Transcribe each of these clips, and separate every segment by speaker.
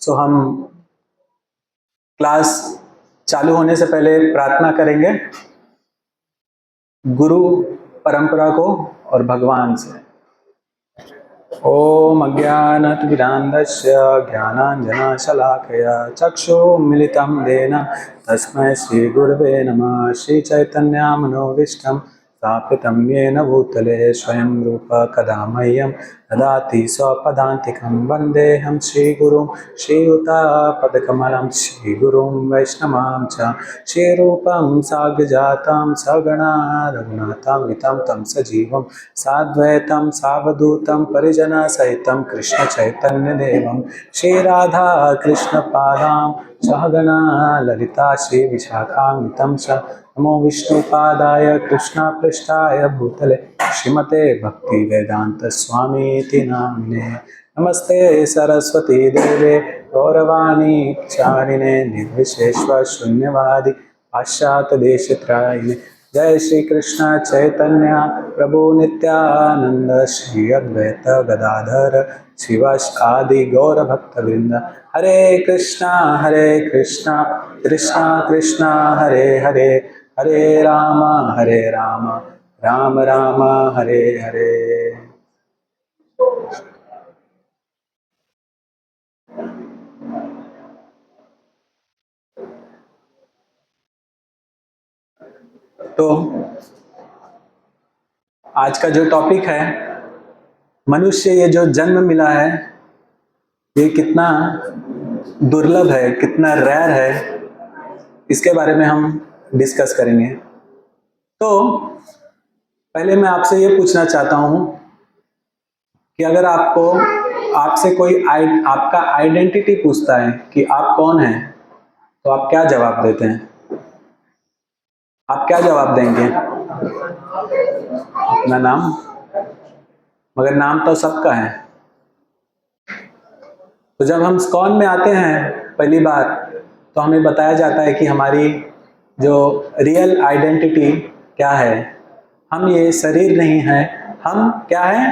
Speaker 1: सो हम क्लास चालू होने से पहले प्रार्थना करेंगे गुरु परंपरा को और भगवान से। ओम अज्ञानतिमिरान्धस्य ज्ञानाञ्जनशलाकया चक्षुर्मिलितं येन तस्मै श्रीगुरवे नमः। श्रीचैतन्यमनोभीष्टं स्थापितं येन भूतले स्वयं रूप कदा मह्यं ददाति स्वपदान्तिकं। वन्देऽहं श्रीगुरुं श्रीयुतापदकमलं श्रीगुरुं वैष्णवां च श्रीरूपं साग्रजातं सगणा रघुनाथान्वितं तं सजीवं साद्वैतं सावधूतं परिजना सहितं कृष्ण चैतन्य देवं श्रीराधा कृष्ण पादां सहगणा ललिता श्री विशाखान्वितं च नमो विष्णुपादाय कृष्ण पृष्ठाय भूतले श्रीमते भक्ति वेदांत स्वामीति नामिने। नमस्ते सरस्वती देवे गौरवाणी चारिणे निर्विशेषव शून्यवादी पाश्चात्य देशत्रायिणे। जय श्री कृष्ण चैतन्य प्रभु नित्यानंद श्री अद्वैत गदाधर शिवासादि गौर भक्त वृंद। हरे कृष्णा कृष्णा कृष्णा हरे हरे, हरे राम राम राम हरे हरे। तो आज का जो टॉपिक है, मनुष्य ये जो जन्म मिला है ये कितना दुर्लभ है, कितना रेयर है, इसके बारे में हम डिस्कस करेंगे। तो पहले मैं आपसे ये पूछना चाहता हूँ कि अगर आपसे कोई आपका आइडेंटिटी पूछता है कि आप कौन हैं, तो आप क्या जवाब देते हैं? आप क्या जवाब देंगे? अपना नाम। मगर नाम तो सबका है। तो जब हम स्कॉन में आते हैं पहली बार, तो हमें बताया जाता है कि हमारी जो रियल आइडेंटिटी क्या है। हम ये शरीर नहीं है, हम क्या है?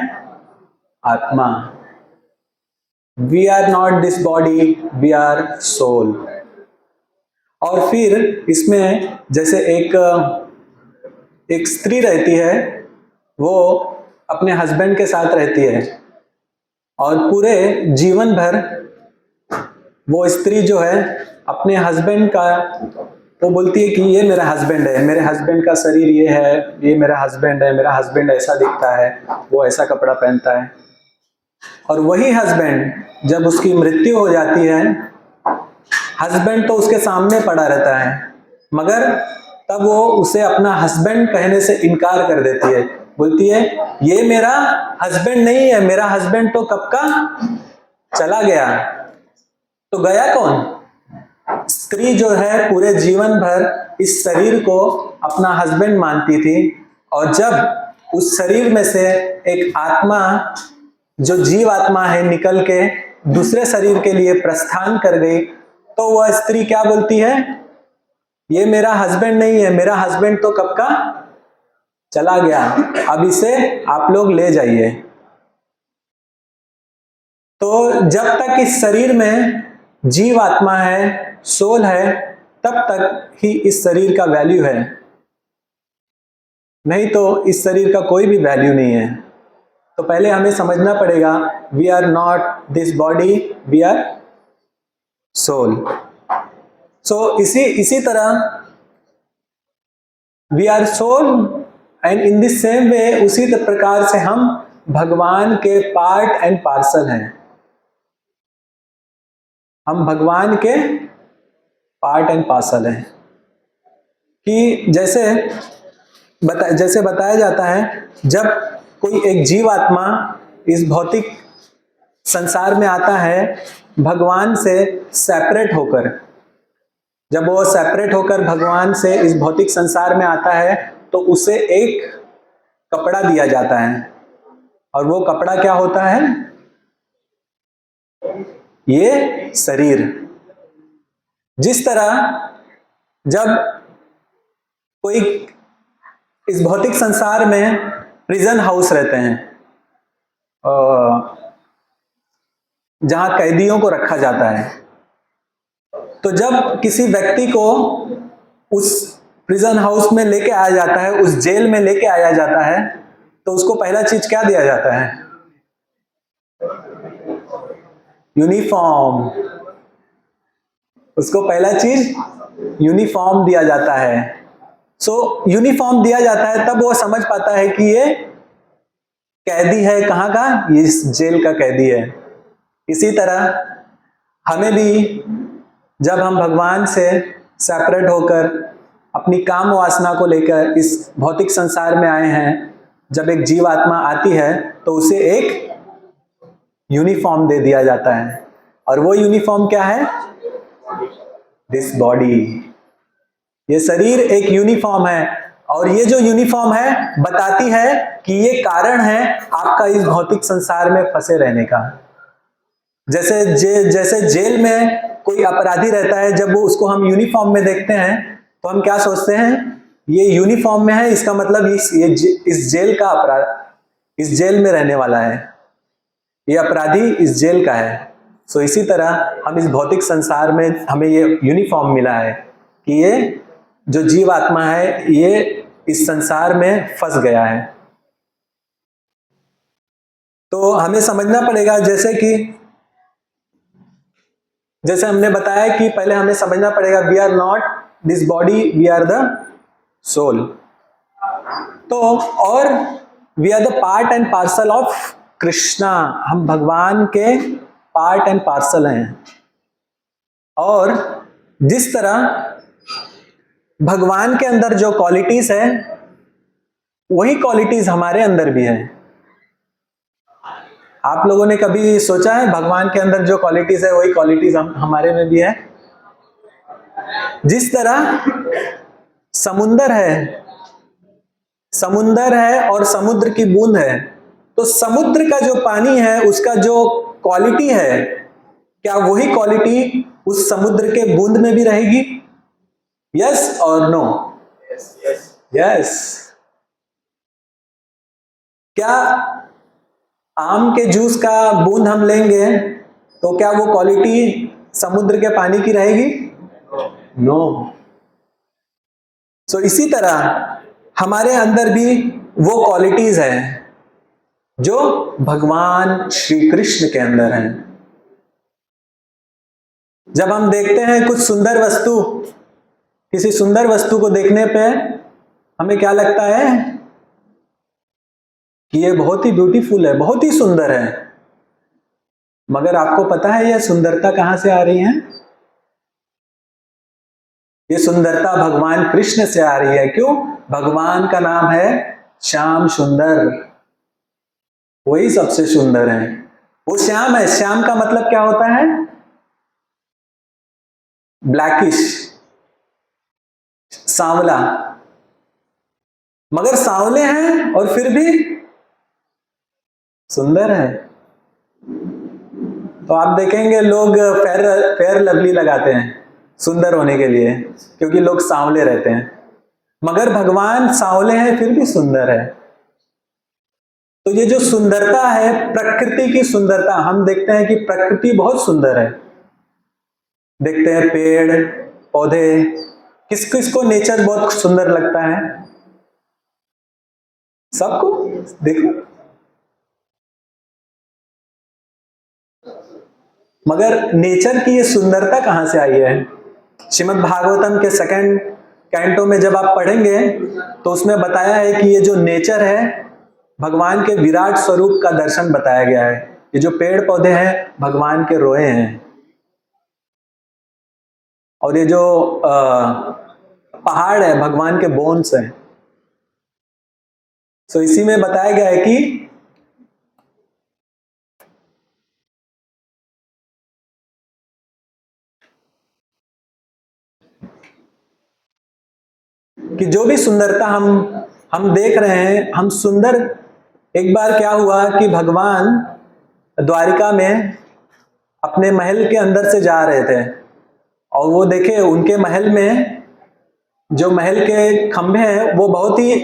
Speaker 1: आत्मा। We are not this body, we are soul. और फिर इसमें जैसे एक स्त्री रहती है, वो अपने हस्बैंड के साथ रहती है और पूरे जीवन भर वो स्त्री जो है अपने हस्बैंड का, वो बोलती है कि ये मेरा हस्बैंड है, मेरे हस्बैंड का शरीर ये है, ये मेरा हस्बैंड है, मेरा हस्बैंड ऐसा दिखता है, वो ऐसा कपड़ा पहनता है। और वही हस्बैंड जब उसकी मृत्यु हो जाती है, हस्बैंड तो उसके सामने पड़ा रहता है, मगर तब वो उसे अपना हस्बैंड कहने से इनकार कर देती है। बोलती है ये मेरा हस्बैंड नहीं है, मेरा हस्बैंड तो कब का चला गया। तो गया कौन? स्त्री जो है पूरे जीवन भर इस शरीर को अपना हस्बैंड मानती थी, और जब उस शरीर में से एक आत्मा, जो जीव आत्मा है, निकल के दूसरे शरीर के लिए प्रस्थान कर गई, तो वह स्त्री क्या बोलती है? ये मेरा हस्बैंड नहीं है, मेरा हस्बैंड तो कब का चला गया, अब इसे आप लोग ले जाइए। तो जब तक इस शरीर में जीव आत्मा है, सोल है, तब तक ही इस शरीर का वैल्यू है, नहीं तो इस शरीर का कोई भी वैल्यू नहीं है। तो पहले हमें समझना पड़ेगा, we are not this body, we are soul. So इसी तरह we are soul, and in this same way, उसी प्रकार से हम भगवान के पार्ट एंड पार्सल हैं। हम भगवान के पार्ट एंड पार्सल हैं। कि जैसे बताया जाता है, जब कोई एक जीव आत्मा इस भौतिक संसार में आता है भगवान से सेपरेट होकर, जब वो सेपरेट होकर भगवान से इस भौतिक संसार में आता है, तो उसे एक कपड़ा दिया जाता है। और वो कपड़ा क्या होता है? ये शरीर। जिस तरह जब कोई इस भौतिक संसार में प्रिजन हाउस रहते हैं, जहां कैदियों को रखा जाता है। तो जब किसी व्यक्ति को उस प्रिजन हाउस में लेके आया जाता है, उस जेल में लेके आया जाता है, तो उसको पहला चीज क्या दिया जाता है? यूनिफॉर्म। उसको पहला चीज यूनिफॉर्म दिया जाता है। सो यूनिफॉर्म दिया जाता है, तब वो समझ पाता है कि ये कैदी है। कहां का? ये इस जेल का कैदी है। इसी तरह हमें भी, जब हम भगवान से सेपरेट होकर अपनी काम वासना को लेकर इस भौतिक संसार में आए हैं, जब एक जीव आत्मा आती है तो उसे एक यूनिफॉर्म दे दिया जाता है। और वो यूनिफॉर्म क्या है? This body. ये शरीर एक यूनिफॉर्म है, और ये जो यूनिफॉर्म है बताती है कि ये कारण है आपका इस भौतिक संसार में फंसे रहने का। जैसे जेल में कोई अपराधी रहता है, जब वो उसको हम यूनिफॉर्म में देखते हैं तो हम क्या सोचते हैं? ये यूनिफॉर्म में है, इसका मतलब इस जेल का अपराध, इस जेल में रहने वाला है, ये अपराधी इस जेल का है। सो इसी तरह हम इस भौतिक संसार में हमें ये यूनिफॉर्म मिला है कि ये जो जीव आत्मा है ये इस संसार में फंस गया है। तो हमें समझना पड़ेगा, जैसे हमने बताया कि पहले हमें समझना पड़ेगा we are not this body, we are the soul. तो और we are the part and parcel of Krishna. हम भगवान के पार्ट एंड पार्सल हैं। और जिस तरह भगवान के अंदर जो क्वालिटीज है, वही क्वालिटीज हमारे अंदर भी है। आप लोगों ने कभी सोचा है भगवान के अंदर जो क्वालिटीज है वही क्वालिटीज हमारे में भी है? जिस तरह समुंदर है और समुद्र की बूंद है, तो समुद्र का जो पानी है उसका जो क्वालिटी है, क्या वही क्वालिटी उस समुद्र के बूंद में भी रहेगी? यस और नो? यस। क्या आम के जूस का बूंद हम लेंगे तो क्या वो क्वालिटी समुद्र के पानी की रहेगी? नो। सो इसी तरह हमारे अंदर भी वो क्वालिटीज हैं जो भगवान श्री कृष्ण के अंदर हैं। जब हम देखते हैं कुछ सुंदर वस्तु, किसी सुंदर वस्तु को देखने पे हमें क्या लगता है कि ये बहुत ही ब्यूटीफुल है, बहुत ही सुंदर है। मगर आपको पता है यह सुंदरता कहां से आ रही है? ये सुंदरता भगवान कृष्ण से आ रही है। क्यों? भगवान का नाम है श्याम सुंदर, वही सबसे सुंदर है। वो श्याम है। श्याम का मतलब क्या होता है? ब्लैकिश, सांवला। मगर सांवले हैं और फिर भी सुंदर है। तो आप देखेंगे लोग फेयर लवली लगाते हैं सुंदर होने के लिए, क्योंकि लोग सांवले रहते हैं। मगर भगवान सांवले हैं फिर भी सुंदर है। तो ये जो सुंदरता है, प्रकृति की सुंदरता, हम देखते हैं कि प्रकृति बहुत सुंदर है। देखते हैं पेड़ पौधे, किस किस को नेचर बहुत सुंदर लगता है? सबको। देखो, मगर नेचर की ये सुंदरता कहां से आई है? श्रीमद् भागवतम के सेकंड कैंटो में जब आप पढ़ेंगे तो उसमें बताया है कि ये जो नेचर है, भगवान के विराट स्वरूप का दर्शन बताया गया है। ये जो पेड़ पौधे हैं भगवान के रोए हैं, और ये जो पहाड़ है भगवान के बोन्स हैं। सो इसी में बताया गया है कि जो भी सुंदरता हम देख रहे हैं, हम सुंदर। एक बार क्या हुआ कि भगवान द्वारिका में अपने महल के अंदर से जा रहे थे, और वो देखे उनके महल में जो महल के खंभे हैं वो बहुत ही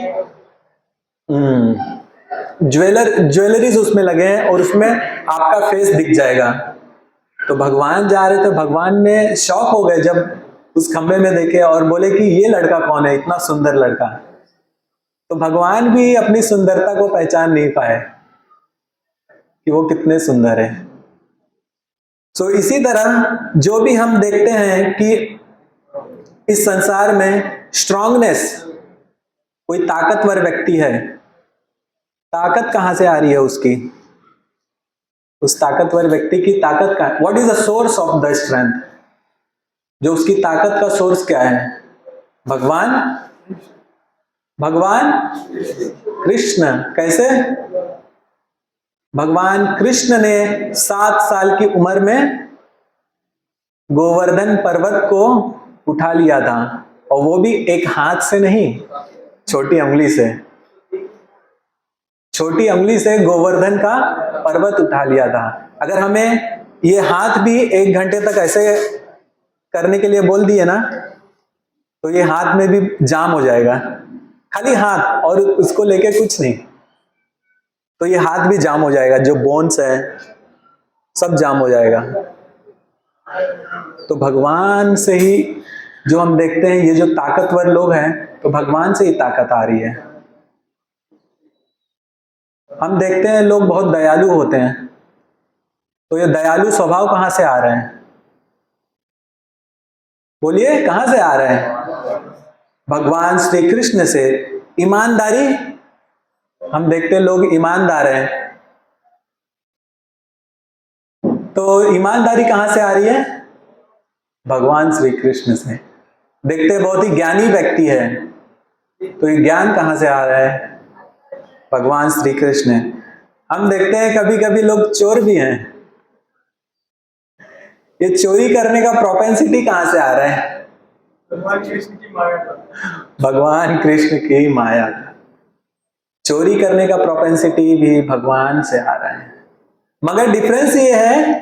Speaker 1: ज्वेलरीज उसमें लगे हैं, और उसमें आपका फेस दिख जाएगा। तो भगवान जा रहे थे, भगवान ने शॉक हो गए जब उस खंबे में देखे और बोले कि ये लड़का कौन है, इतना सुंदर लड़का। तो भगवान भी अपनी सुंदरता को पहचान नहीं पाए कि वो कितने सुंदर है। सो इसी तरह जो भी हम देखते हैं कि इस संसार में स्ट्रांगनेस, कोई ताकतवर व्यक्ति है, ताकत कहां से आ रही है उसकी? उस ताकतवर व्यक्ति की ताकत का, what is the source of the strength? जो उसकी ताकत का सोर्स क्या है? भगवान, भगवान कृष्ण। कैसे? भगवान कृष्ण ने 7 साल की उम्र में गोवर्धन पर्वत को उठा लिया था, और वो भी एक हाथ से नहीं, छोटी उंगली से। छोटी उंगली से गोवर्धन का पर्वत उठा लिया था। अगर हमें ये हाथ भी 1 घंटे तक ऐसे करने के लिए बोल दिए ना, तो ये हाथ में भी जाम हो जाएगा। खाली हाथ और उसको लेके कुछ नहीं, तो ये हाथ भी जाम हो जाएगा, जो बोन्स है सब जाम हो जाएगा। तो भगवान से ही जो हम देखते हैं, ये जो ताकतवर लोग हैं, तो भगवान से ही ताकत आ रही है। हम देखते हैं लोग बहुत दयालु होते हैं, तो ये दयालु स्वभाव कहां से आ रहे हैं? बोलिए, कहां से आ रहे हैं? भगवान श्री कृष्ण से। ईमानदारी, हम देखते हैं लोग ईमानदार हैं, तो ईमानदारी कहां से आ रही है? भगवान श्री कृष्ण से। देखते हैं बहुत ही ज्ञानी व्यक्ति है, तो ये ज्ञान कहां से आ रहा है? भगवान श्री कृष्ण। हम देखते हैं कभी कभी लोग चोर भी हैं, ये चोरी करने का प्रोपेंसिटी कहां से आ रहा है? भगवान कृष्ण की माया। भगवान कृष्ण की माया। चोरी करने का प्रोपेंसिटी भी भगवान से आ रहा है। मगर डिफरेंस ये है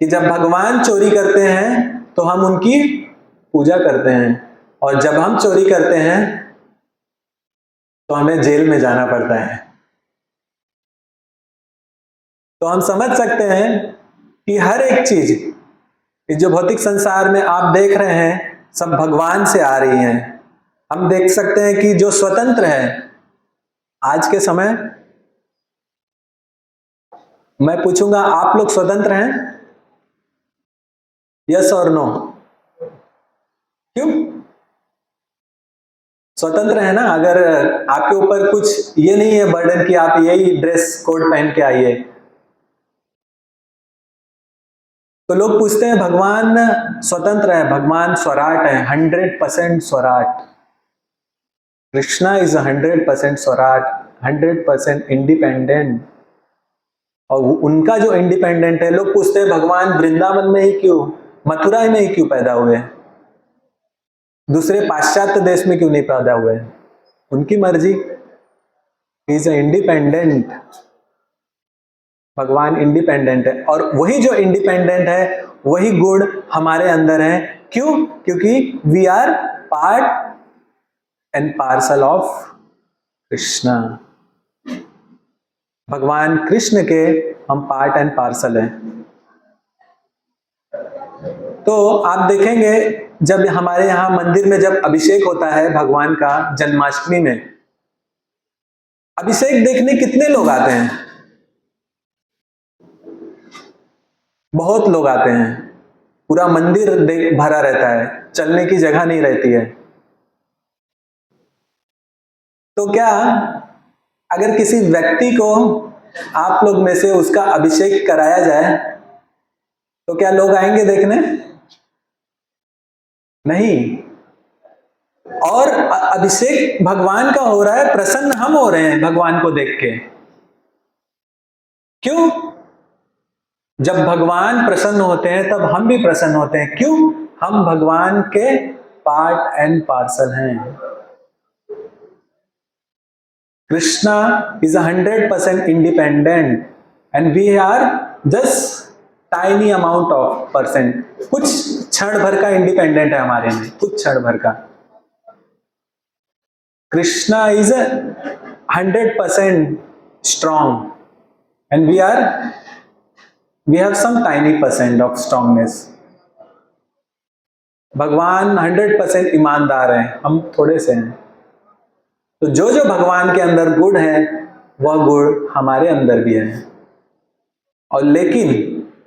Speaker 1: कि जब भगवान चोरी करते हैं तो हम उनकी पूजा करते हैं, और जब हम चोरी करते हैं तो हमें जेल में जाना पड़ता है। तो हम समझ सकते हैं कि हर एक चीज, जो भौतिक संसार में आप देख रहे हैं, सब भगवान से आ रही हैं। हम देख सकते हैं कि जो स्वतंत्र है आज के समय, मैं पूछूंगा आप लोग स्वतंत्र हैं? यस और नो? क्यों स्वतंत्र है ना? अगर आपके ऊपर कुछ ये नहीं है बर्डन कि आप यही ड्रेस कोड पहन के आइए, तो लोग पूछते हैं भगवान स्वतंत्र है, भगवान स्वराट है, 100% स्वराट। कृष्णा इज 100% स्वराट, 100% इंडिपेंडेंट। और उनका जो इंडिपेंडेंट है, लोग पूछते हैं भगवान वृंदावन में ही क्यों, मथुरा में ही क्यों पैदा हुए, दूसरे पाश्चात्य देश में क्यों नहीं पैदा हुए? उनकी मर्जी। Is independent. भगवान इंडिपेंडेंट है, और वही जो इंडिपेंडेंट है वही गुण हमारे अंदर है। क्यों? क्योंकि we are part and parcel of Krishna. भगवान कृष्ण के हम पार्ट एंड पार्सल हैं। तो आप देखेंगे जब हमारे यहां मंदिर में जब अभिषेक होता है भगवान का, जन्माष्टमी में अभिषेक देखने कितने लोग आते हैं? बहुत लोग आते हैं, पूरा मंदिर भरा रहता है, चलने की जगह नहीं रहती है। तो क्या अगर किसी व्यक्ति को आप लोग में से उसका अभिषेक कराया जाए तो क्या लोग आएंगे देखने? नहीं। और अभिषेक भगवान का हो रहा है, प्रसन्न हम हो रहे हैं भगवान को देख के। क्यों? जब भगवान प्रसन्न होते हैं तब हम भी प्रसन्न होते हैं। क्यों? हम भगवान के पार्ट एंड पार्सल हैं। Krishna is 100% independent and we are just tiny amount of percent. कुछ क्षण भर का इंडिपेंडेंट है हमारे में, कुछ क्षण भर का। Krishna is 100% strong and we are we have some tiny percent of strongness. भगवान 100% ईमानदार हैं, हम थोड़े से हैं। तो जो जो भगवान के अंदर गुण है वह गुण हमारे अंदर भी है। और लेकिन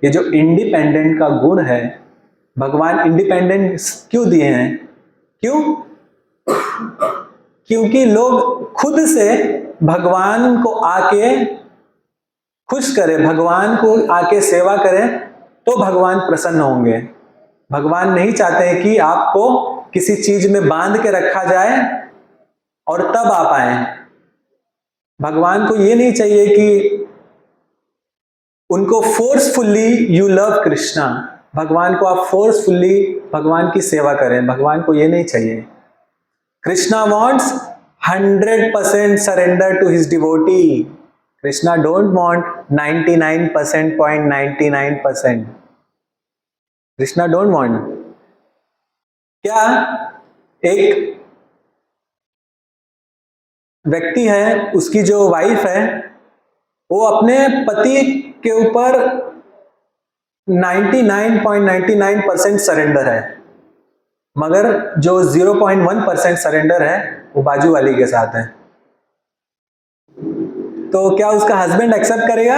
Speaker 1: ये जो इंडिपेंडेंट का गुण है, भगवान इंडिपेंडेंस क्यों दिए हैं? क्यों? क्योंकि लोग खुद से भगवान को आके खुश करें, भगवान को आके सेवा करें तो भगवान प्रसन्न होंगे। भगवान नहीं चाहते हैं कि आपको किसी चीज में बांध के रखा जाए और तब आप आए। भगवान को ये नहीं चाहिए कि उनको फोर्सफुली यू लव कृष्णा, भगवान को आप फोर्सफुली भगवान की सेवा करें, भगवान को ये नहीं चाहिए। Krishna wants 100% surrender to his devotee. Krishna don't want 99.99%। Krishna don't want. क्या एक व्यक्ति है, उसकी जो वाइफ है वो अपने पति के ऊपर 99.99% सरेंडर है, मगर जो 0.1% सरेंडर है वो बाजू वाली के साथ है। तो क्या उसका हस्बैंड एक्सेप्ट करेगा?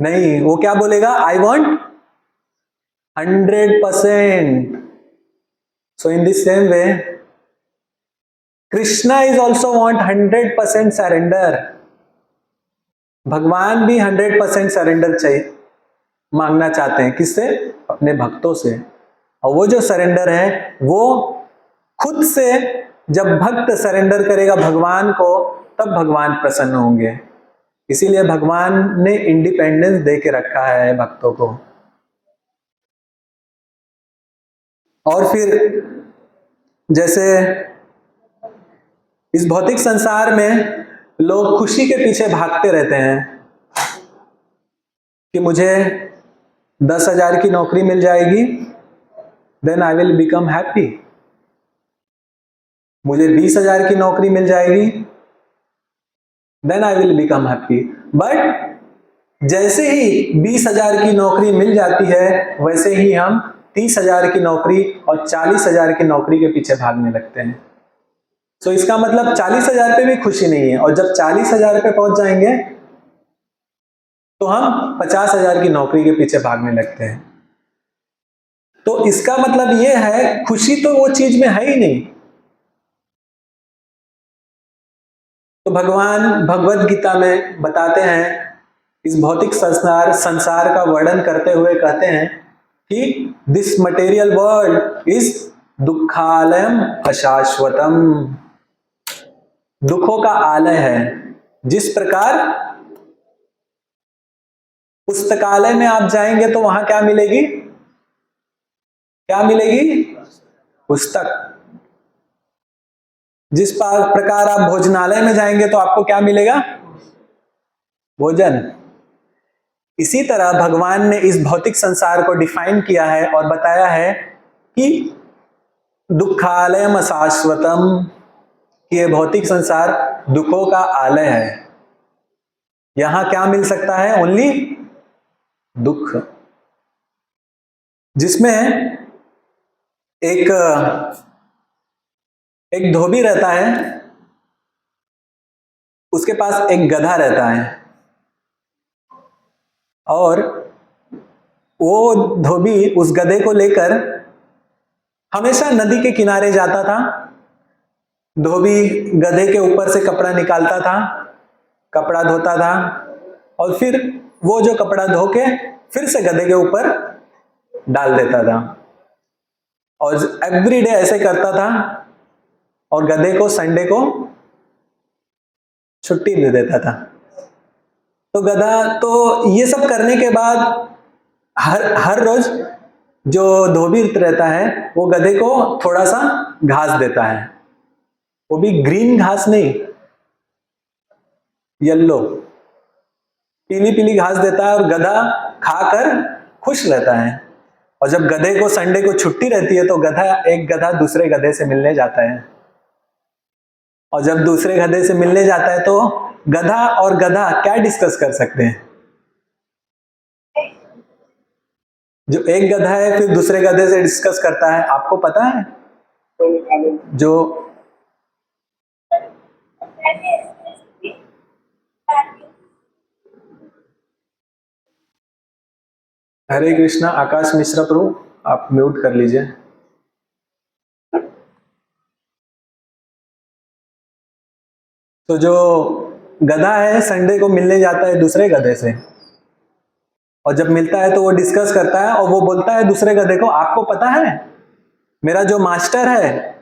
Speaker 1: नहीं, वो क्या बोलेगा? I want 100%। So in this same way Krishna is also want 100% surrender. भगवान भी 100% सरेंडर चाहिए, मांगना चाहते हैं। किससे? अपने भक्तों से। और वो जो सरेंडर है वो खुद से, जब भक्त सरेंडर करेगा भगवान को तब भगवान प्रसन्न होंगे। इसीलिए भगवान ने इंडिपेंडेंस दे के रखा है भक्तों को। और फिर जैसे इस भौतिक संसार में लोग खुशी के पीछे भागते रहते हैं कि मुझे 10,000 की नौकरी मिल जाएगी, then I will become happy. मुझे 20,000 की नौकरी मिल जाएगी, then I will become happy. But जैसे ही 20,000 की नौकरी मिल जाती है वैसे ही हम 30,000 की नौकरी और 40,000 की नौकरी के पीछे भागने लगते हैं। तो इसका मतलब 40,000 पे भी खुशी नहीं है, और जब 40,000 पे पहुंच जाएंगे तो हम 50,000 की नौकरी के पीछे भागने लगते हैं। तो इसका मतलब यह है खुशी तो वो चीज में है ही नहीं। तो भगवान भगवत गीता में बताते हैं, इस भौतिक संसार का वर्णन करते हुए कहते हैं कि दिस मटेरियल वर्ल्ड इज दुखालयम अशाश्वतम। दुखों का आलय है। जिस प्रकार पुस्तकालय में आप जाएंगे तो वहां क्या मिलेगी? क्या मिलेगी? पुस्तक। जिस प्रकार आप भोजनालय में जाएंगे तो आपको क्या मिलेगा? भोजन। इसी तरह भगवान ने इस भौतिक संसार को डिफाइन किया है और बताया है कि दुखालयम अशाश्वतम, कि यह भौतिक संसार दुखों का आलय है। यहां क्या मिल सकता है? ओनली दुख। जिसमें एक धोबी रहता है, उसके पास एक गधा रहता है, और वो धोबी उस गधे को लेकर हमेशा नदी के किनारे जाता था। धोबी गधे के ऊपर से कपड़ा निकालता था, कपड़ा धोता था, और फिर वो जो कपड़ा धो के फिर से गधे के ऊपर डाल देता था, और एवरी डे ऐसे करता था, और गधे को संडे को छुट्टी दे देता था। तो गधा तो ये सब करने के बाद हर रोज जो धोबी रहता है वो गधे को थोड़ा सा घास देता है, वो भी ग्रीन घास नहीं, येलो पीली पीली घास देता है, और गधा खाकर खुश रहता है। और जब गधे को संडे को छुट्टी रहती है तो एक गधा दूसरे गधे से मिलने जाता है, और जब दूसरे गधे से मिलने जाता है तो गधा और गधा क्या डिस्कस कर सकते हैं? जो एक गधा है फिर दूसरे गधे से डिस्कस करता है, आपको पता है? जो हरे कृष्णा, आकाश मिश्रा प्रभु आप म्यूट कर लीजिए। तो जो गधा है संडे को मिलने जाता है दूसरे गधे से, और जब मिलता है तो वो डिस्कस करता है और वो बोलता है दूसरे गधे को, आपको पता है मेरा जो मास्टर है,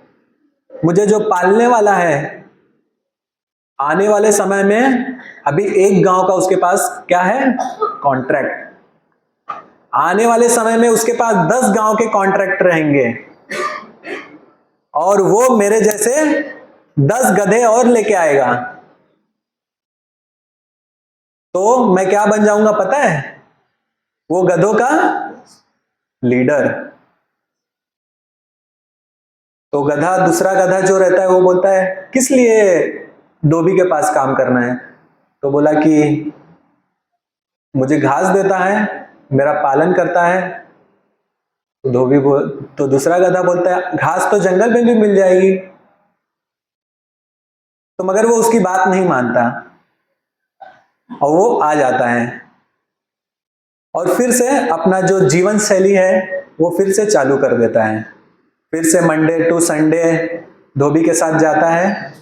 Speaker 1: मुझे जो पालने वाला है, आने वाले समय में अभी एक गांव का उसके पास क्या है? कॉन्ट्रैक्ट। आने वाले समय में उसके पास 10 गांव के कॉन्ट्रैक्ट रहेंगे और वो मेरे जैसे 10 गधे और लेके आएगा। तो मैं क्या बन जाऊंगा पता है? वो गधों का लीडर। तो गधा, दूसरा गधा जो रहता है वो बोलता है, किस लिए धोबी के पास काम करना है? तो बोला कि मुझे घास देता है, मेरा पालन करता है। तो दूसरा गधा बोलता है, घास तो जंगल में भी मिल जाएगी। तो मगर वो उसकी बात नहीं मानता और वो आ जाता है और फिर से अपना जो जीवन शैली है वो फिर से चालू कर देता है। फिर से मंडे टू संडे धोबी के साथ जाता है,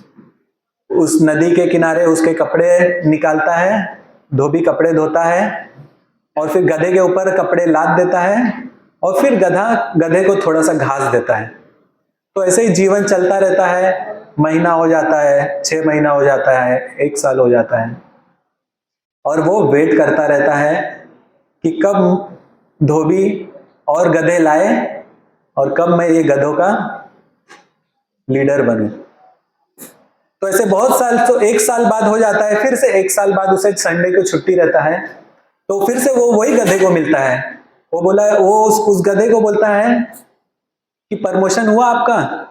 Speaker 1: उस नदी के किनारे उसके कपड़े निकालता है, धोबी कपड़े धोता है और फिर गधे के ऊपर कपड़े लाद देता है और फिर गधा गधे को थोड़ा सा घास देता है। तो ऐसे ही जीवन चलता रहता है। महीना हो जाता है, 6 महीना हो जाता है, 1 साल हो जाता है और वो वेट करता रहता है कि कब धोबी और गधे लाए और कब मैं ये गधों का लीडर बनूं। तो ऐसे बहुत साल, तो 1 साल बाद हो जाता है, फिर से 1 साल बाद उसे संडे को छुट्टी रहता है, तो फिर से वो वही गधे को मिलता है। वो बोला, वो उस गधे को बोलता है कि प्रमोशन हुआ आपका?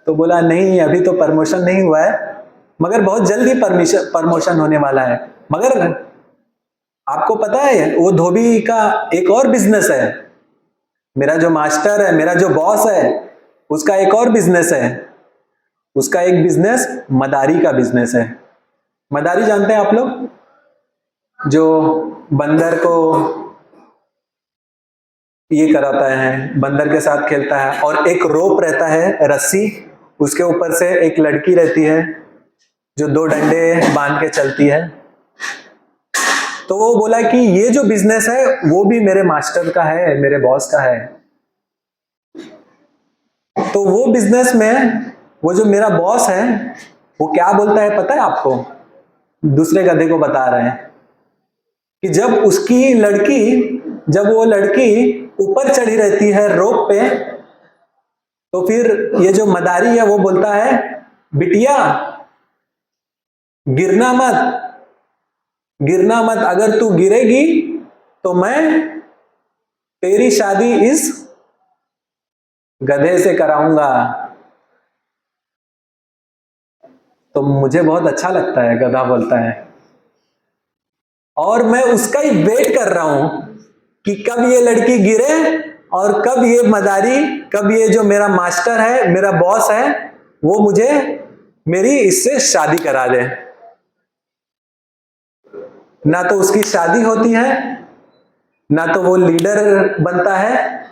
Speaker 1: तो बोला नहीं, अभी तो प्रमोशन नहीं हुआ है, मगर बहुत जल्दी प्रमोशन होने वाला है। मगर आपको पता है वो धोबी का एक और बिजनेस है, मेरा जो मास्टर है, मेरा जो बॉस है, उसका एक और बिजनेस है। उसका एक बिजनेस मदारी का बिजनेस है। मदारी जानते हैं आप लोग? जो बंदर को ये कराता है, बंदर के साथ खेलता है और एक रोप रहता है, रस्सी, उसके ऊपर से एक लड़की रहती है जो 2 डंडे बांध के चलती है। तो वो बोला कि ये जो बिजनेस है वो भी मेरे मास्टर का है, मेरे बॉस का है। तो वो बिजनेस में वो जो मेरा बॉस है वो क्या बोलता है पता है आपको? दूसरे गधे को बता रहे हैं कि जब वो लड़की ऊपर चढ़ी रहती है रोप पे, तो फिर ये जो मदारी है वो बोलता है, बिटिया गिरना मत, गिरना मत, अगर तू गिरेगी तो मैं तेरी शादी इस गधे से कराऊंगा। तो मुझे बहुत अच्छा लगता है, गधा बोलता है, और मैं उसका ही वेट कर रहा हूं कि कब ये लड़की गिरे और कब ये मदारी, कब ये जो मेरा मास्टर है, मेरा बॉस है, वो मुझे मेरी इससे शादी करा दे। ना तो उसकी शादी होती है, ना तो वो लीडर बनता है,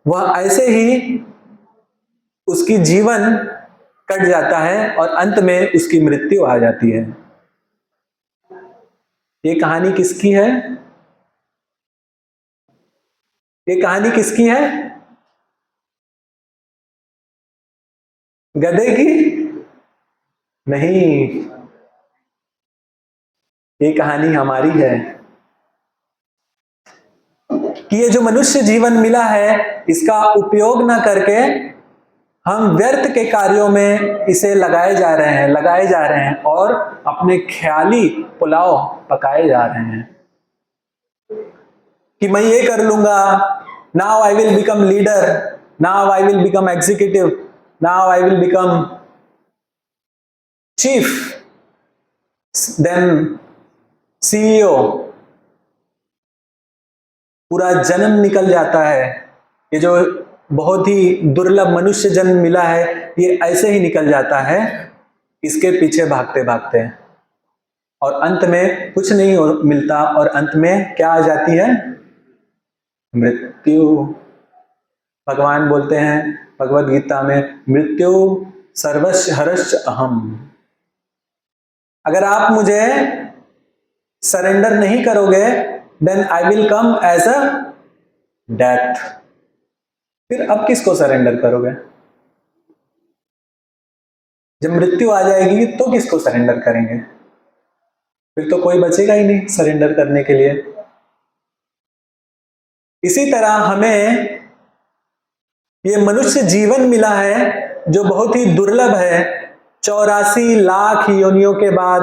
Speaker 1: वह ऐसे ही उसकी जीवन कट जाता है और अंत में उसकी मृत्यु आ जाती है। ये कहानी किसकी है? ये कहानी किसकी है? गधे की नहीं, ये कहानी हमारी है कि ये जो मनुष्य जीवन मिला है इसका उपयोग ना करके हम व्यर्थ के कार्यों में इसे लगाए जा रहे हैं और अपने ख्याली पुलाव पकाए जा रहे हैं कि मैं ये कर लूंगा, now I will become leader, now I will become executive, now I will become chief, then CEO, पूरा जन्म निकल जाता है। ये जो बहुत ही दुर्लभ मनुष्य जन्म मिला है, ये ऐसे ही निकल जाता है इसके पीछे भागते भागते, और अंत में कुछ नहीं मिलता, और अंत में क्या आ जाती है? मृत्यु। भगवान बोलते हैं भगवद गीता में, मृत्यु सर्वस्य हरश्च अहम। अगर आप मुझे सरेंडर नहीं करोगे, then I will come as a death. फिर अब किसको सरेंडर करोगे? जब मृत्यु आ जाएगी तो किसको सरेंडर करेंगे? फिर तो कोई बचेगा ही नहीं सरेंडर करने के लिए। इसी तरह हमें ये मनुष्य जीवन मिला है जो बहुत ही दुर्लभ है। 84 लाख योनियों के बाद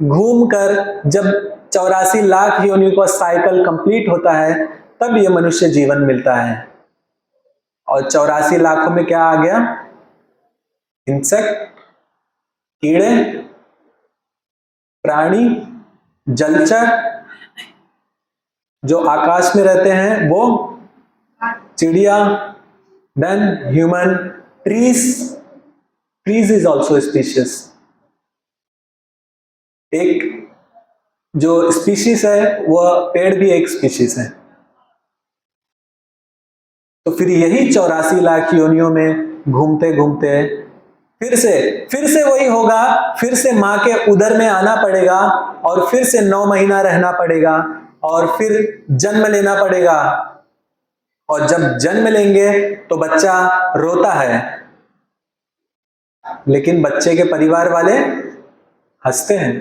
Speaker 1: घूमकर जब 84 लाख योनियों का साइकिल कंप्लीट होता है, तब ये मनुष्य जीवन मिलता है। और 84 लाखों में क्या आ गया? इंसेक्ट, कीड़े, प्राणी, जलचर, जो आकाश में रहते हैं वो चिड़िया, then human, trees is also species. एक जो स्पीशीज है वह पेड़ भी एक स्पीशीज है। तो फिर यही 84 लाख योनियों में घूमते घूमते फिर से वही होगा, फिर से मां के उदर में आना पड़ेगा, और फिर से 9 महीना रहना पड़ेगा, और फिर जन्म लेना पड़ेगा। और जब जन्म लेंगे तो बच्चा रोता है, लेकिन बच्चे के परिवार वाले हंसते हैं।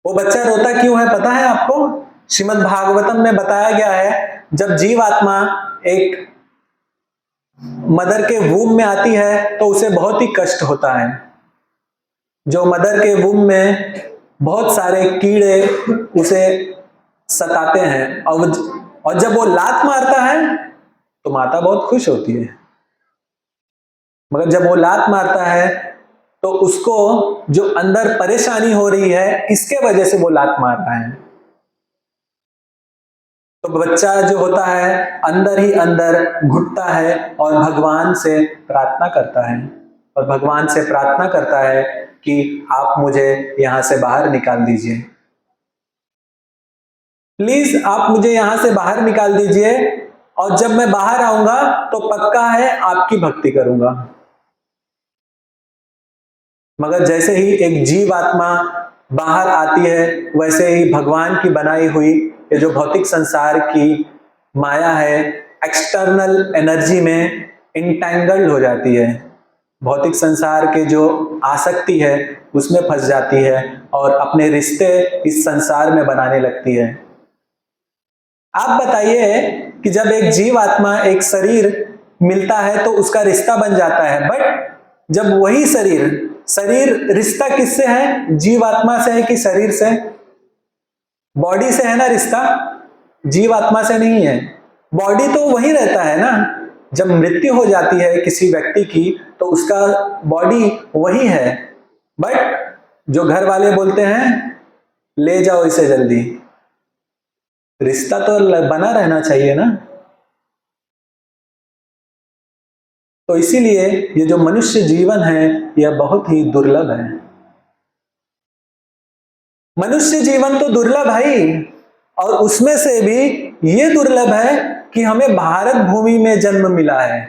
Speaker 1: वो बच्चा रोता क्यों है पता है आपको? श्रीमद् भागवतम में बताया गया है, जब जीवात्मा एक मदर के वूम में आती है तो उसे बहुत ही कष्ट होता है। जो मदर के वूम में बहुत सारे कीड़े उसे सताते हैं, और जब वो लात मारता है तो माता बहुत खुश होती है। मगर जब वो लात मारता है तो उसको जो अंदर परेशानी हो रही है, इसके वजह से वो लात मार रहा है। तो बच्चा जो होता है अंदर ही अंदर घुटता है और भगवान से प्रार्थना करता है, और भगवान से प्रार्थना करता है कि आप मुझे यहां से बाहर निकाल दीजिए, प्लीज आप मुझे यहां से बाहर निकाल दीजिए, और जब मैं बाहर आऊंगा तो पक्का है आपकी भक्ति करूंगा। मगर जैसे ही एक जीवात्मा बाहर आती है, वैसे ही भगवान की बनाई हुई ये जो भौतिक संसार की माया है, एक्सटर्नल एनर्जी में इंटैंगल्ड हो जाती है। भौतिक संसार के जो आसक्ति है उसमें फंस जाती है, और अपने रिश्ते इस संसार में बनाने लगती है। आप बताइए कि जब एक जीवात्मा एक शरीर मिलता है तो उसका रिश्ता बन जाता है, बट जब वही शरीर रिश्ता किससे है? जीवात्मा से है कि शरीर से? बॉडी से है ना रिश्ता, जीवात्मा से नहीं है। बॉडी तो वही रहता है ना। जब मृत्यु हो जाती है किसी व्यक्ति की तो उसका बॉडी वही है, बट जो घर वाले बोलते हैं ले जाओ इसे जल्दी, रिश्ता तो बना रहना चाहिए ना। तो इसीलिए ये जो मनुष्य जीवन है यह बहुत ही दुर्लभ है। मनुष्य जीवन तो दुर्लभ है ही, और उसमें से भी ये दुर्लभ है कि हमें भारत भूमि में जन्म मिला है।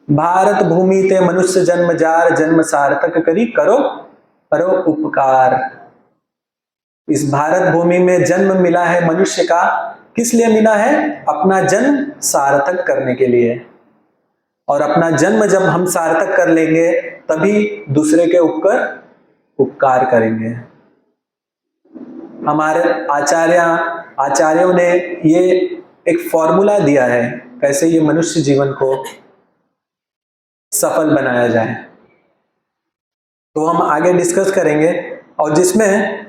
Speaker 1: भारत भूमि ते मनुष्य जन्म जार, जन्म सार्थक करी करो करो उपकार। इस भारत भूमि में जन्म मिला है मनुष्य का, किस लिए मिला है? अपना जन्म सार्थक करने के लिए। और अपना जन्म जब हम सार्थक कर लेंगे तभी दूसरे के ऊपर उपकार करेंगे। हमारे आचार्यों ने ये एक फॉर्मूला दिया है कैसे ये मनुष्य जीवन को सफल बनाया जाए, तो हम आगे डिस्कस करेंगे। और जिसमें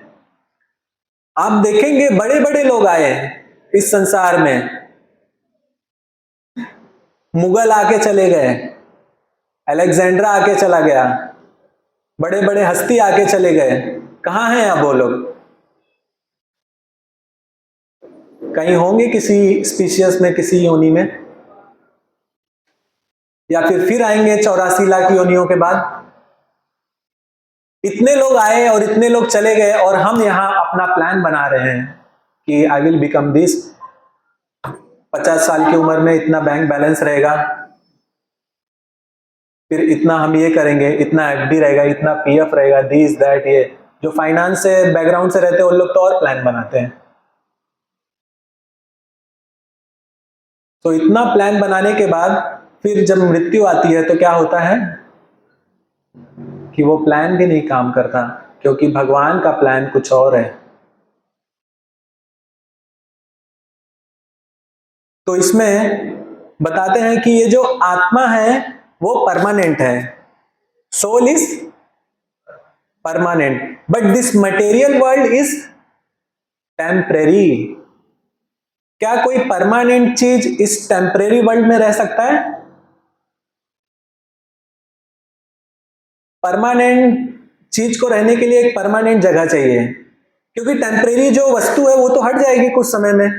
Speaker 1: आप देखेंगे बड़े बड़े लोग आए हैं इस संसार में। मुगल आके चले गए, अलेक्जेंड्रा आके चला गया, बड़े बड़े हस्ती आके चले गए, कहां हैं अब वो लोग? कहीं होंगे किसी स्पीशीज में, किसी योनि में, या फिर आएंगे 84 लाख योनियों के बाद? इतने लोग आए और इतने लोग चले गए, और हम यहां अपना प्लान बना रहे हैं कि आई विल बिकम दिस, 50 साल की उम्र में इतना बैंक बैलेंस रहेगा, फिर इतना हम ये करेंगे, इतना एफडी रहेगा, इतना पीएफ रहेगा, दिस दैट। ये जो फाइनेंस से बैकग्राउंड से रहते हैं उन लोग तो और प्लान बनाते हैं। तो इतना प्लान बनाने के बाद फिर जब मृत्यु आती है तो क्या होता है कि वो प्लान भी नहीं काम करता, क्योंकि भगवान का प्लान कुछ और है। तो इसमें बताते हैं कि ये जो आत्मा है वो परमानेंट है, soul is permanent, but this material world is temporary. क्या कोई परमानेंट चीज इस टेम्परेरी वर्ल्ड में रह सकता है? परमानेंट चीज को रहने के लिए एक परमानेंट जगह चाहिए, क्योंकि टेम्परेरी जो वस्तु है वो तो हट जाएगी कुछ समय में,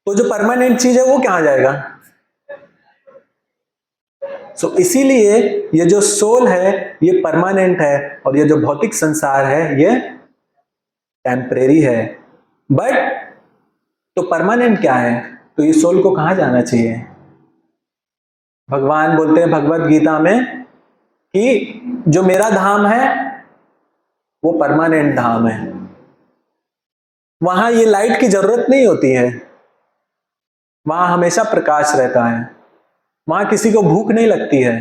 Speaker 1: तो जो परमानेंट चीज है वो कहां जाएगा? सो इसीलिए ये जो सोल है ये परमानेंट है, और ये जो भौतिक संसार है ये टेम्परेरी है। बट तो परमानेंट क्या है? तो ये सोल को कहां जाना चाहिए? भगवान बोलते हैं भगवत गीता में कि जो मेरा धाम है वो परमानेंट धाम है, वहां ये लाइट की जरूरत नहीं होती है, वहां हमेशा प्रकाश रहता है, वहां किसी को भूख नहीं लगती है,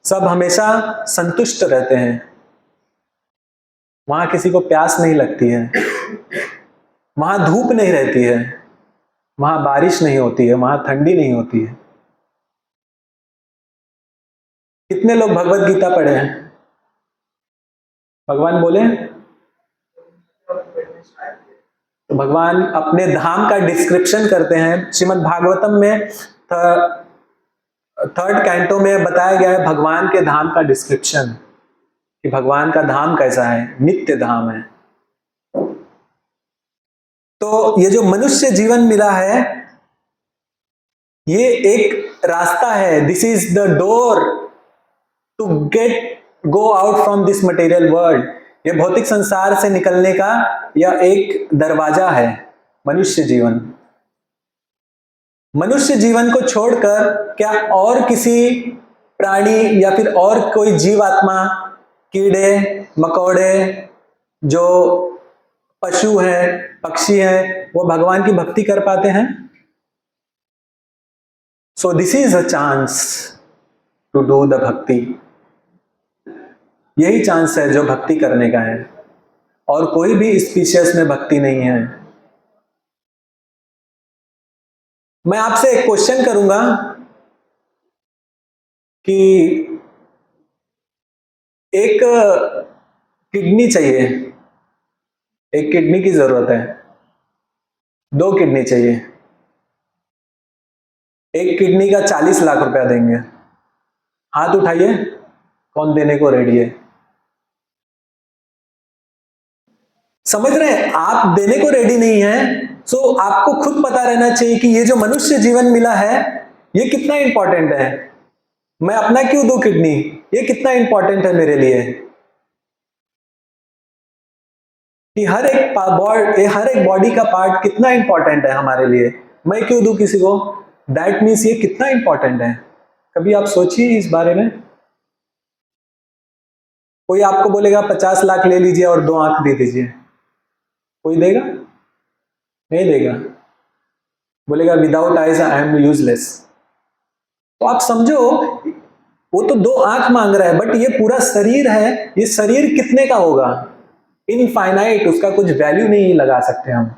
Speaker 1: सब हमेशा संतुष्ट रहते हैं, वहां किसी को प्यास नहीं लगती है, वहां धूप नहीं रहती है, वहां बारिश नहीं होती है, वहां ठंडी नहीं होती है। कितने लोग भगवत गीता पढ़े हैं? भगवान बोले, तो भगवान अपने धाम का डिस्क्रिप्शन करते हैं। श्रीमद् भागवतम में थर्ड कैंटो में बताया गया है भगवान के धाम का डिस्क्रिप्शन, कि भगवान का धाम कैसा है, नित्य धाम है। तो ये जो मनुष्य जीवन मिला है ये एक रास्ता है, this is the door to go out from this material world. ये भौतिक संसार से निकलने का यह एक दरवाजा है मनुष्य जीवन। मनुष्य जीवन को छोड़कर क्या और किसी प्राणी या फिर और कोई जीवात्मा, कीड़े मकोड़े, जो पशु हैं, पक्षी हैं, वो भगवान की भक्ति कर पाते हैं? So this is a chance to do the bhakti. यही चांस है जो भक्ति करने का है, और कोई भी स्पीशीज में भक्ति नहीं है। मैं आपसे एक क्वेश्चन करूंगा कि एक किडनी चाहिए, एक किडनी की जरूरत है, 2 किडनी चाहिए, एक किडनी का 40 लाख रुपया देंगे। हाथ उठाइए, कौन देने को रेडी है? समझ रहे हैं? आप देने को रेडी नहीं है, सो आपको खुद पता रहना चाहिए कि ये जो मनुष्य जीवन मिला है ये कितना इंपॉर्टेंट है। मैं अपना क्यों दूं किडनी, ये कितना इंपॉर्टेंट है मेरे लिए, कि हर एक बॉडी का पार्ट कितना इंपॉर्टेंट है हमारे लिए, मैं क्यों दूं किसी को? दैट मीन्स ये कितना इंपॉर्टेंट है। कभी आप सोचिए इस बारे में। कोई आपको बोलेगा 50 लाख ले लीजिए और 2 आंख दे दीजिए, कोई देगा? नहीं देगा, बोलेगा without eyes I am useless. तो आप समझो, वो तो 2 आंख मांग रहा है, बट ये पूरा शरीर है, ये शरीर कितने का होगा? इनफाइनाइट, उसका कुछ वैल्यू नहीं लगा सकते हम।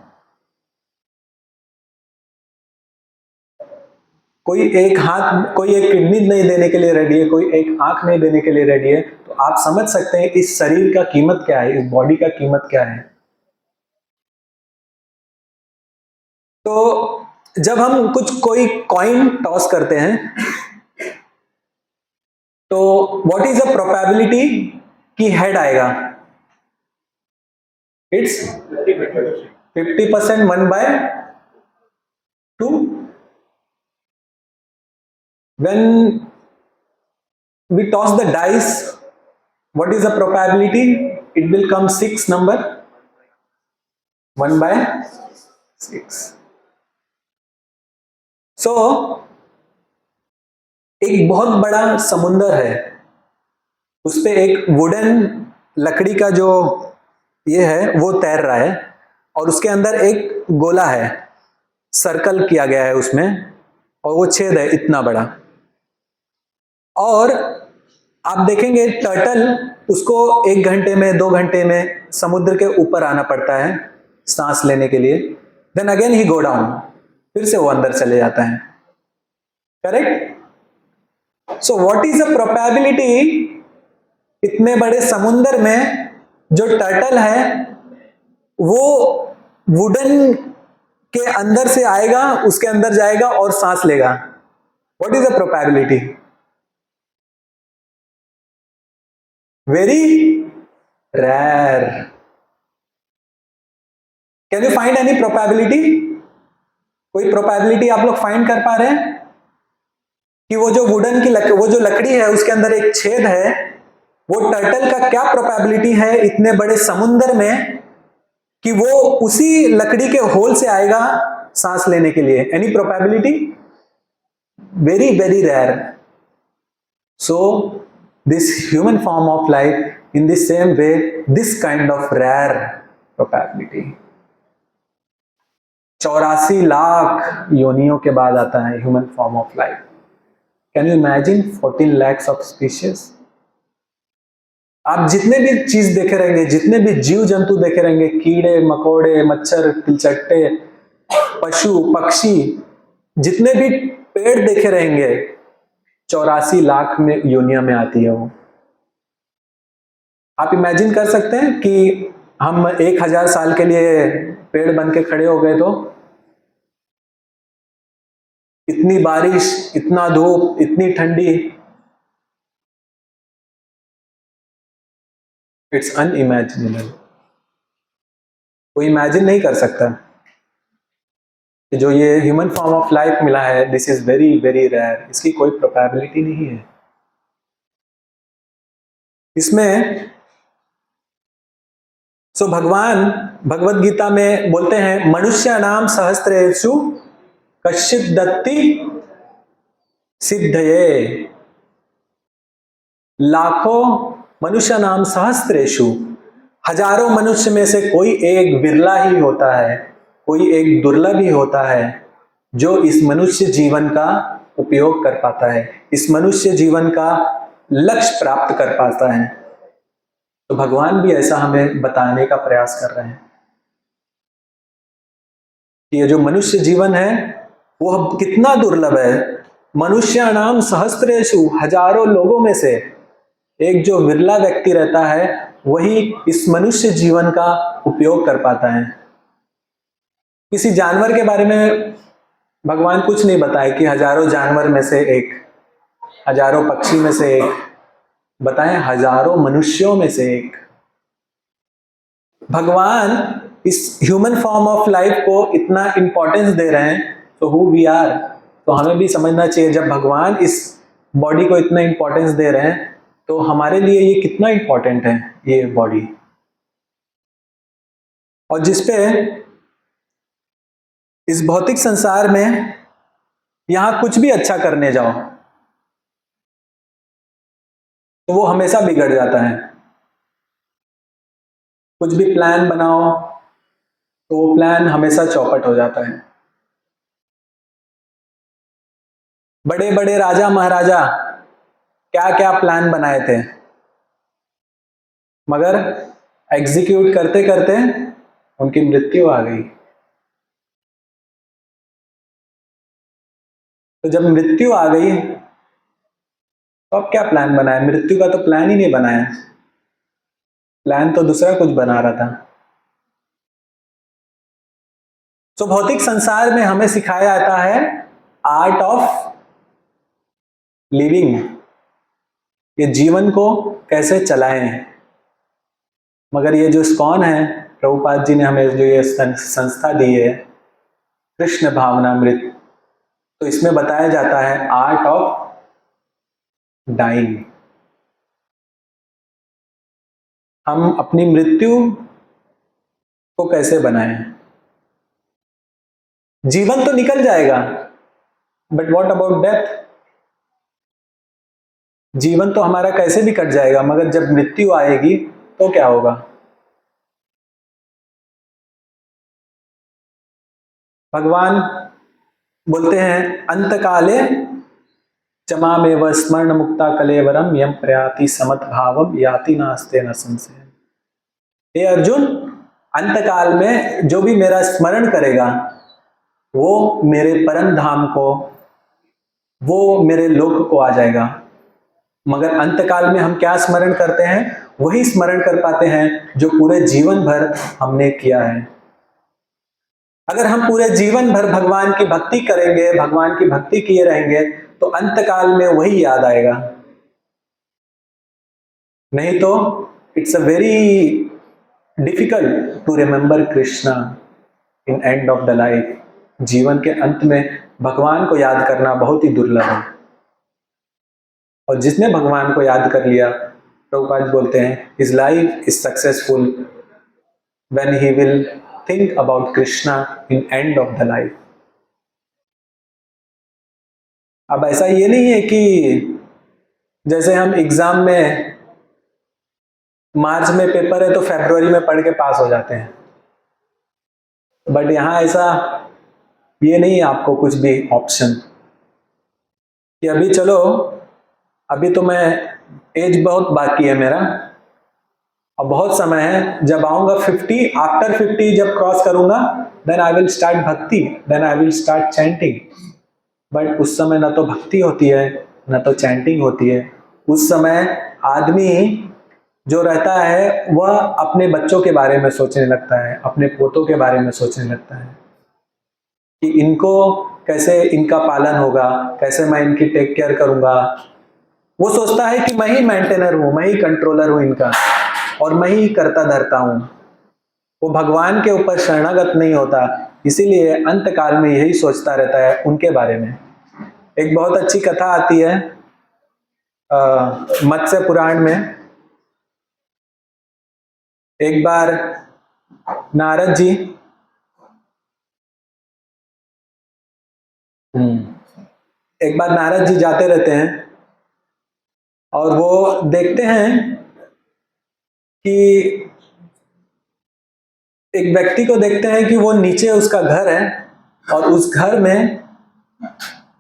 Speaker 1: कोई एक हाथ, कोई एक किडनी नहीं देने के लिए रेडी है, कोई एक आंख नहीं देने के लिए रेडी है, तो आप समझ सकते हैं इस शरीर का कीमत क्या है, इस बॉडी का कीमत क्या है। तो जब हम कोई कॉइन टॉस करते हैं तो व्हाट इज द प्रोबेबिलिटी कि हेड आएगा? It's 50% 1/2. When we toss the dice, what is the probability? It will come 6 number, 1/6. So एक बहुत बड़ा समुंदर है, उस पे एक वुडन लकड़ी का जो ये है वो तैर रहा है, और उसके अंदर एक गोला है, सर्कल किया गया है उसमें, और वो छेद है इतना बड़ा। और आप देखेंगे टर्टल, उसको 1 घंटे में 2 घंटे में समुद्र के ऊपर आना पड़ता है सांस लेने के लिए। Then again he go down, फिर से वो अंदर चले जाता है। Correct? So what is the probability इतने बड़े समुद्र में जो टर्टल है वो वुडन के अंदर से आएगा, उसके अंदर जाएगा और सांस लेगा? What is the probability? Very rare. Can you find any probability? कोई प्रोबेबिलिटी आप लोग फाइंड कर पा रहे हैं कि वो जो वुडन की वो जो लकड़ी है उसके अंदर एक छेद है, वो टर्टल का क्या प्रोबेबिलिटी है इतने बड़े समुद्र में कि वो उसी लकड़ी के होल से आएगा सांस लेने के लिए? Any probability? Very very rare. So this human form of life, in the same way, this kind of rare probability। 84 lakh योनियों के बाद आता है human form of life. Can you imagine 14 lakhs of species? आप जितने भी चीज देखे रहेंगे, जितने भी जीव जंतु देखे रहेंगे, कीड़े मकोड़े, मच्छर, तिलचट्टे, पशु पक्षी, जितने भी पेड़ देखे रहेंगे, 84 लाख में योनिया में आती है वो। आप इमेजिन कर सकते हैं कि हम 1000 साल के लिए पेड़ बन के खड़े हो गए तो इतनी बारिश, इतना धूप, इतनी ठंडी, इट्स अनइमेजिनेबल। कोई इमेजिन नहीं कर सकता कि जो ये ह्यूमन फॉर्म ऑफ लाइफ मिला है, this is very very rare. इसकी कोई प्रोबेबिलिटी नहीं है। इसमें भगवान भगवत गीता में बोलते हैं, मनुष्य नाम सहस्त्रेषु कश्चित् दत्ति सिद्धये। लाखों मनुष्य नाम सहस्त्रेषु, हजारों मनुष्य में से कोई एक विरला ही होता है, कोई एक दुर्लभ ही होता है जो इस मनुष्य जीवन का उपयोग कर पाता है, इस मनुष्य जीवन का लक्ष्य प्राप्त कर पाता है। तो भगवान भी ऐसा हमें बताने का प्रयास कर रहे हैं कि ये जो मनुष्य जीवन है वो कितना दुर्लभ है। मनुष्य नाम सहस्त्रेषु, हजारों लोगों में से एक जो विरला व्यक्ति रहता है वही इस मनुष्य जीवन का उपयोग कर पाता है। किसी जानवर के बारे में भगवान कुछ नहीं बताए कि हजारों जानवर में से एक, हजारों पक्षी में से एक, बताएं हजारों मनुष्यों में से एक। भगवान इस ह्यूमन फॉर्म ऑफ लाइफ को इतना इंपॉर्टेंस दे रहे हैं, तो हु वी आर, तो हमें भी समझना चाहिए जब भगवान इस बॉडी को इतना इंपॉर्टेंस दे रहे हैं तो हमारे लिए ये कितना इंपॉर्टेंट है ये बॉडी। और जिसपे इस भौतिक संसार में यहां कुछ भी अच्छा करने जाओ तो वो हमेशा बिगड़ जाता है। कुछ भी प्लान बनाओ तो वो प्लान हमेशा चौपट हो जाता है। बड़े बड़े राजा महाराजा क्या क्या प्लान बनाए थे, मगर एग्जीक्यूट करते करते उनकी मृत्यु आ गई। तो जब मृत्यु आ गई तो अब क्या प्लान बनाया? मृत्यु का तो प्लान ही नहीं बनाया, प्लान तो दूसरा कुछ बना रहा था। तो भौतिक संसार में हमें सिखाया जाता है आर्ट ऑफ लिविंग, ये जीवन को कैसे चलाएं। मगर ये जो इस्कॉन है प्रभुपाद जी ने हमें जो ये संस्था दी है कृष्ण भावनामृत, तो इसमें बताया जाता है आर्ट ऑफ डाइंग। हम अपनी मृत्यु को कैसे बनाएं। जीवन तो निकल जाएगा, बट व्हाट अबाउट डेथ। जीवन तो हमारा कैसे भी कट जाएगा, मगर जब मृत्यु आएगी तो क्या होगा। भगवान बोलते हैं अंतकाले चमामेव स्मरण मुक्ता कलेवरम यम प्रयाति समत भावम याति नास्ते न संशय। हे अर्जुन, अंतकाल में जो भी मेरा स्मरण करेगा वो मेरे परम धाम को, वो मेरे लोक को आ जाएगा। मगर अंतकाल में हम क्या स्मरण करते हैं, वही स्मरण कर पाते हैं जो पूरे जीवन भर हमने किया है। अगर हम पूरे जीवन भर भगवान की भक्ति करेंगे, भगवान की भक्ति किए रहेंगे, तो अंतकाल में वही याद आएगा। नहीं तो it's a very difficult to remember Krishna in end of the life. जीवन के अंत में भगवान को याद करना बहुत ही दुर्लभ है। और जिसने भगवान को याद कर लिया, प्रभुपाद बोलते हैं his life is successful when he will think about Krishna in end of the life. अब ऐसा ये नहीं है कि जैसे हम एग्जाम में मार्च में पेपर है तो फरवरी में पढ़ के पास हो जाते हैं, बट यहां ऐसा ये नहीं है आपको कुछ भी ऑप्शन कि अभी चलो, अभी तो मैं एज बहुत बाकी है मेरा और बहुत समय है, जब आऊंगा 50, आफ्टर 50 जब क्रॉस करूंगा then I will start bhakti, then I will start chanting. But उस समय ना तो भक्ति होती है ना तो चैंटिंग होती है। उस समय आदमी जो रहता है वह अपने बच्चों के बारे में सोचने लगता है, अपने पोतों के बारे में सोचने लगता है कि इनको कैसे, इनका पालन होगा, कैसे मैं इनकी टेक केयर करूंगा। वो सोचता है कि मैं ही मेंटेनर हूं, मैं ही कंट्रोलर हूं इनका, और मैं ही करता धरता हूं। वो भगवान के ऊपर शरणागत नहीं होता, इसीलिए अंत काल में यही सोचता रहता है उनके बारे में। एक बहुत अच्छी कथा आती है मत्स्य पुराण में। एक बार नारद जी जाते रहते हैं और वो देखते हैं कि एक व्यक्ति को देखते हैं कि वो नीचे उसका घर है और उस घर में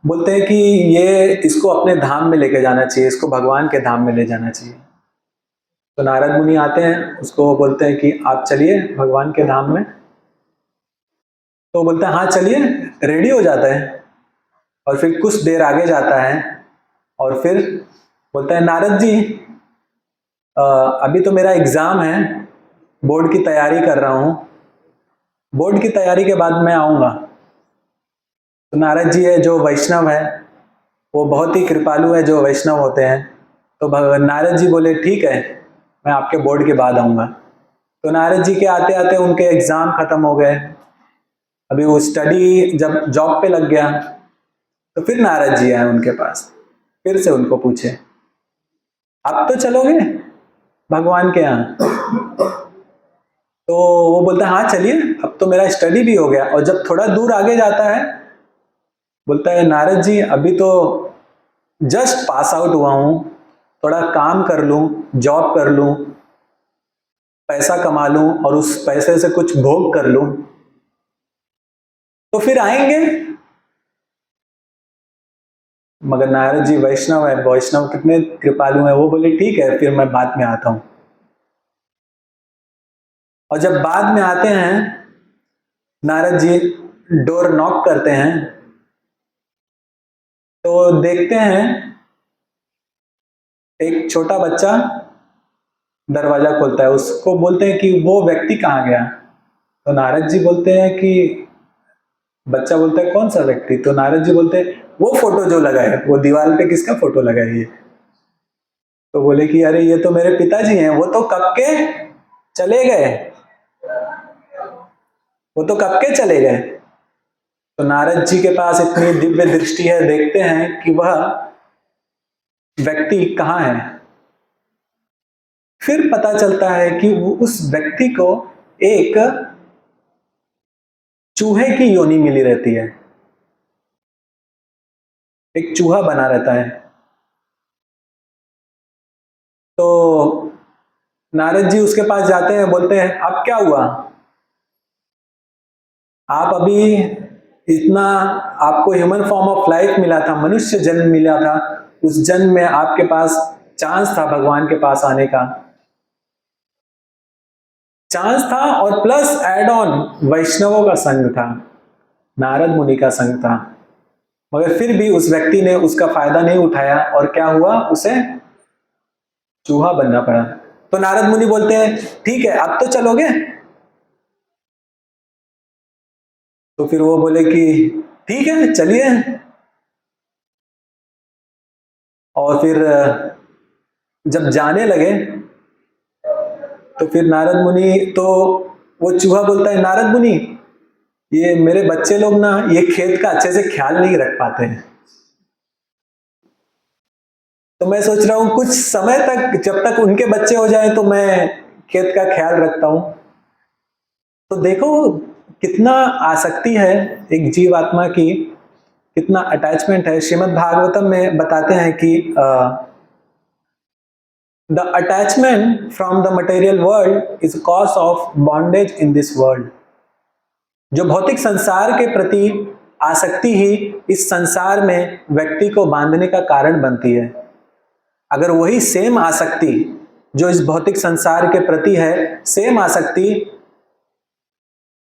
Speaker 1: बोलते हैं कि ये इसको अपने धाम में लेके जाना चाहिए, इसको भगवान के धाम में ले जाना चाहिए। तो नारद मुनि आते हैं, उसको बोलते हैं कि आप चलिए भगवान के धाम में। तो बोलते हैं हाँ चलिए, रेडी हो जाता है और फिर कुछ देर आगे जाता है और फिर बोलता है नारद जी अभी तो मेरा एग्जाम है, बोर्ड की तैयारी कर रहा हूं, बोर्ड की तैयारी के बाद मैं आऊंगा। तो नारद जी है जो वैष्णव है, वो बहुत ही कृपालु है जो वैष्णव होते हैं। तो नारद जी बोले ठीक है, मैं आपके बोर्ड के बाद आऊंगा। तो नारद जी के आते आते उनके एग्जाम खत्म हो गए। अभी वो स्टडी जब जॉब पे लग गया तो फिर नारद जी आए उनके पास, फिर से उनको पूछे आप तो चलोगे भगवान के यहाँ। तो वो बोलता है हाँ चलिए, अब तो मेरा स्टडी भी हो गया। और जब थोड़ा दूर आगे जाता है बोलता है नारद जी अभी तो जस्ट पास आउट हुआ हूं, थोड़ा काम कर लूं, जॉब कर लूं, पैसा कमा लूं और उस पैसे से कुछ भोग कर लूं तो फिर आएंगे। मगर नारद जी वैष्णव है, वैष्णव कितने कृपालु है, वो बोले ठीक है फिर मैं बाद में आता हूं। और जब बाद में आते हैं नारद जी डोर नॉक करते हैं तो देखते हैं एक छोटा बच्चा दरवाजा खोलता है। उसको बोलते हैं कि वो व्यक्ति कहाँ गया। तो नारद जी बोलते हैं कि बच्चा बोलता है कौन सा व्यक्ति। तो नारद जी बोलते हैं वो फोटो जो लगा है, वो दीवार पे किसका फोटो लगा है ये। तो बोले कि अरे ये तो मेरे पिताजी हैं, वो तो कब के चले गए। वो तो कब के चले गए। तो नारद जी के पास इतनी दिव्य दृष्टि है, देखते हैं कि वह व्यक्ति कहाँ है। फिर पता चलता है कि वो उस व्यक्ति को एक चूहे की योनि मिली रहती है, एक चूहा बना रहता है। तो नारद जी उसके पास जाते हैं, बोलते हैं अब क्या हुआ, आप अभी इतना, आपको ह्यूमन फॉर्म ऑफ लाइफ मिला था, मनुष्य जन्म मिला था, उस जन्म में आपके पास चांस था भगवान के पास आने का, चांस था, और प्लस एड ऑन वैष्णवों का संग था, नारद मुनि का संग था, मगर फिर भी उस व्यक्ति ने उसका फायदा नहीं उठाया, और क्या हुआ, उसे चूहा बनना पड़ा। तो नारद मुनि बोलते हैं ठीक है अब तो चलोगे। तो फिर वो बोले कि ठीक है चलिए। और फिर जब जाने लगे तो फिर नारद मुनि, तो वो चूहा बोलता है नारद मुनि, ये मेरे बच्चे लोग ना ये खेत का अच्छे से ख्याल नहीं रख पाते हैं, तो मैं सोच रहा हूं कुछ समय तक जब तक उनके बच्चे हो जाएं तो मैं खेत का ख्याल रखता हूं। तो देखो कितना आसक्ति है एक जीवात्मा की, कितना अटैचमेंट है। श्रीमद् भागवतम में बताते हैं कि the attachment from the material world is cause of bondage in this world. जो भौतिक संसार के प्रति आसक्ति ही इस संसार में व्यक्ति को बांधने का कारण बनती है। अगर वही सेम आसक्ति जो इस भौतिक संसार के प्रति है, सेम आसक्ति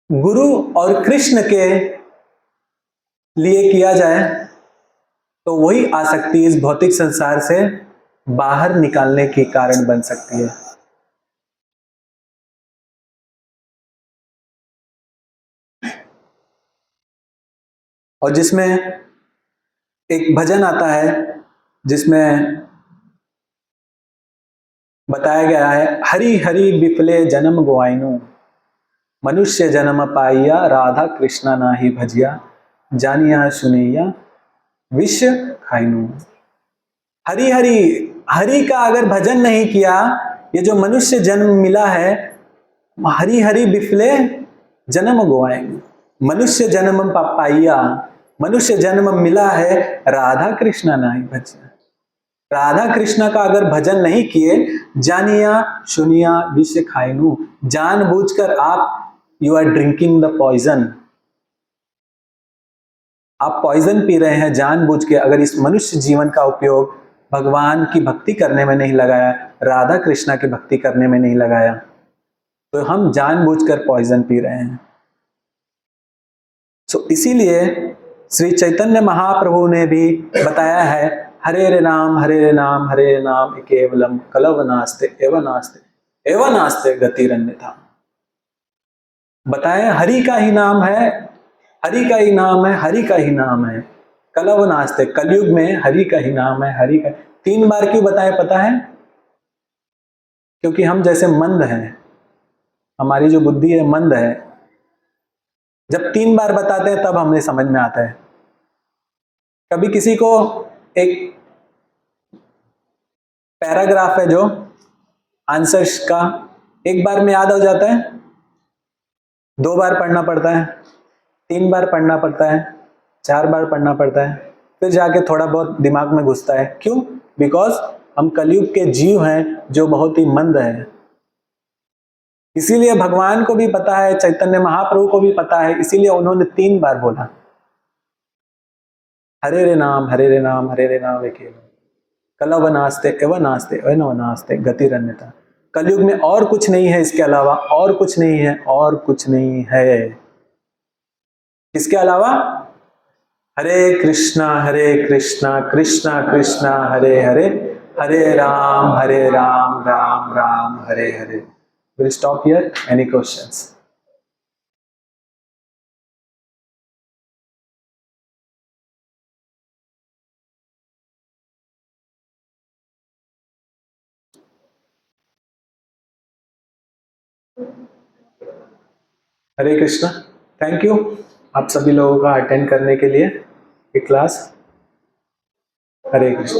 Speaker 1: गुरु और कृष्ण के लिए किया जाए, तो वही आसक्ति इस भौतिक संसार से बाहर निकालने के कारण बन सकती है। और जिसमें एक भजन आता है जिसमें बताया गया है, हरि हरि बिपले जन्म गोआइनु, मनुष्य जन्म पाइया, राधा कृष्णा नाही भजिया, जानिया सुनिया विष खाइनु। हरि हरि, हरि का अगर भजन नहीं किया, ये जो मनुष्य जन्म मिला है, हरि हरि बिफले जन्म गोआइनु, मनुष्य जन्म पाइया, मनुष्य जन्म मिला है, राधा कृष्णा नहीं भजिया, राधा कृष्ण का अगर भजन नहीं किए, जानिया सुनिया विष खाइनु, जानबूझकर आप you are drinking the poison, आप पॉइजन पी रहे हैं जानबूझ के। अगर इस मनुष्य जीवन का उपयोग भगवान की भक्ति करने में नहीं लगाया, राधा कृष्णा की भक्ति करने में नहीं लगाया, तो हम जानबूझकर पॉइजन पी रहे हैं। सो इसीलिए श्री चैतन्य महाप्रभु ने भी बताया है, हरे नाम हरे नाम हरे नाम केवलम कलव नास्ते एवं नास्ते एवं नास्ते गतिरन्यथा। बताएं हरि का ही नाम है, हरि का ही नाम है, हरि का ही नाम है, कलव नास्ते, कलयुग में हरि का ही नाम है, हरि का। 3 बार क्यों बताए पता है? क्योंकि हम जैसे मंद हैं, हमारी जो बुद्धि है मंद है, जब 3 बार बताते हैं तब हमें समझ में आता है। कभी किसी को एक पैराग्राफ है जो आंसर्स का, एक बार में याद हो जाता है, 2 बार पढ़ना पड़ता है, 3 बार पढ़ना पड़ता है, 4 बार पढ़ना पड़ता है, फिर जाके थोड़ा बहुत दिमाग में घुसता है। क्यों? बिकॉज हम कलयुग के जीव हैं जो बहुत ही मंद हैं। इसीलिए भगवान को भी पता है, चैतन्य महाप्रभु को भी पता है, इसीलिए उन्होंने 3 बार बोला हरे रे नाम हरे रे नाम हरे रे नाम एक कलव नास्ते एवं नास्ते एवं नास्ते गतिरन्यथा। कलयुग में और कुछ नहीं है, इसके अलावा और कुछ नहीं है, और कुछ नहीं है इसके अलावा। हरे कृष्णा कृष्णा कृष्णा हरे हरे, हरे Ram Ram Ram Hare Hare. We'll stop here. Any questions? Hare Krishna. Thank you आप सभी लोगों का अटेंड करने के लिए ये क्लास। हरे कृष्ण।